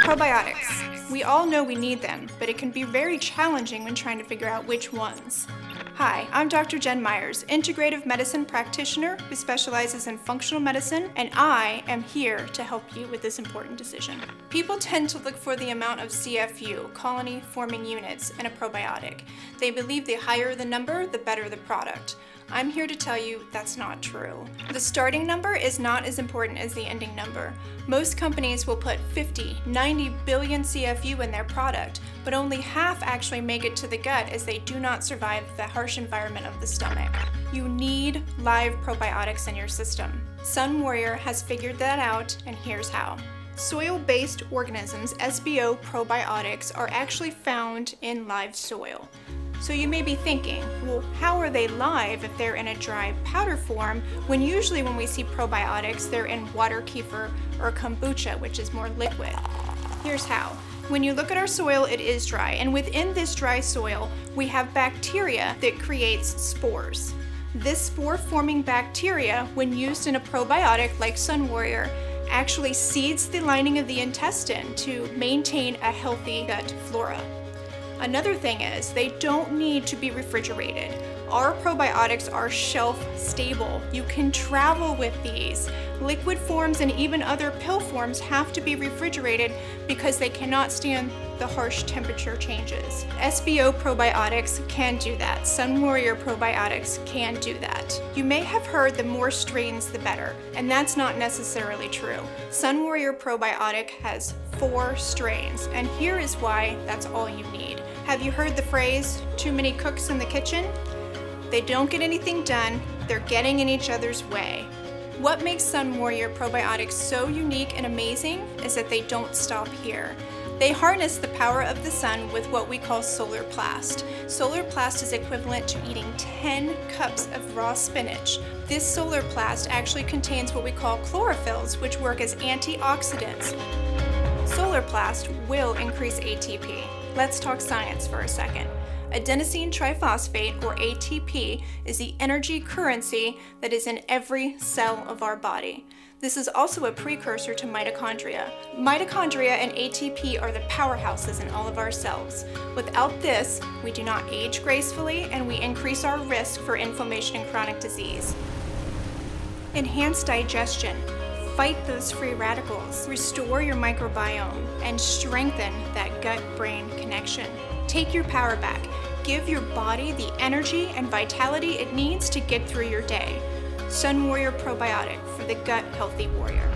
Probiotics. We all know we need them, but it can be very challenging when trying to figure out which ones. Hi, I'm Dr. Jen Myers, integrative medicine practitioner who specializes in functional medicine, and I am here to help you with this important decision. People tend to look for the amount of CFU, colony-forming units, in a probiotic. They believe the higher the number, the better the product. I'm here to tell you that's not true. The starting number is not as important as the ending number. Most companies will put 50, 90 billion CFU in their product, but only half actually make it to the gut as they do not survive the harsh environment of the stomach. You need live probiotics in your system. Sunwarrior has figured that out, and here's how. Soil-based organisms, SBO probiotics, are actually found in live soil. So you may be thinking, well, how are they live if they're in a dry powder form, when usually when we see probiotics, they're in water kefir or kombucha, which is more liquid? Here's how. When you look at our soil, it is dry, and within this dry soil, we have bacteria that creates spores. This spore-forming bacteria, when used in a probiotic like Sunwarrior, actually seeds the lining of the intestine to maintain a healthy gut flora. Another thing is, they don't need to be refrigerated. Our probiotics are shelf stable. You can travel with these. Liquid forms and even other pill forms have to be refrigerated because they cannot stand the harsh temperature changes. SBO probiotics can do that. Sunwarrior probiotics can do that. You may have heard the more strains the better, and that's not necessarily true. Sunwarrior probiotic has 4 strains, and here is why that's all you need. Have you heard the phrase, too many cooks in the kitchen? They don't get anything done, they're getting in each other's way. What makes Sunwarrior probiotics so unique and amazing is that they don't stop here. They harness the power of the sun with what we call solar plast. Solar plast is equivalent to eating 10 cups of raw spinach. This solar plast actually contains what we call chlorophylls, which work as antioxidants. Solar plast will increase ATP. Let's talk science for a second. Adenosine triphosphate, or ATP, is the energy currency that is in every cell of our body. This is also a precursor to mitochondria. Mitochondria and ATP are the powerhouses in all of our cells. Without this, we do not age gracefully, and we increase our risk for inflammation and chronic disease. Enhance digestion. Fight those free radicals, restore your microbiome, and strengthen that gut-brain connection. Take your power back. Give your body the energy and vitality it needs to get through your day. Sunwarrior Probiotic for the gut healthy warrior.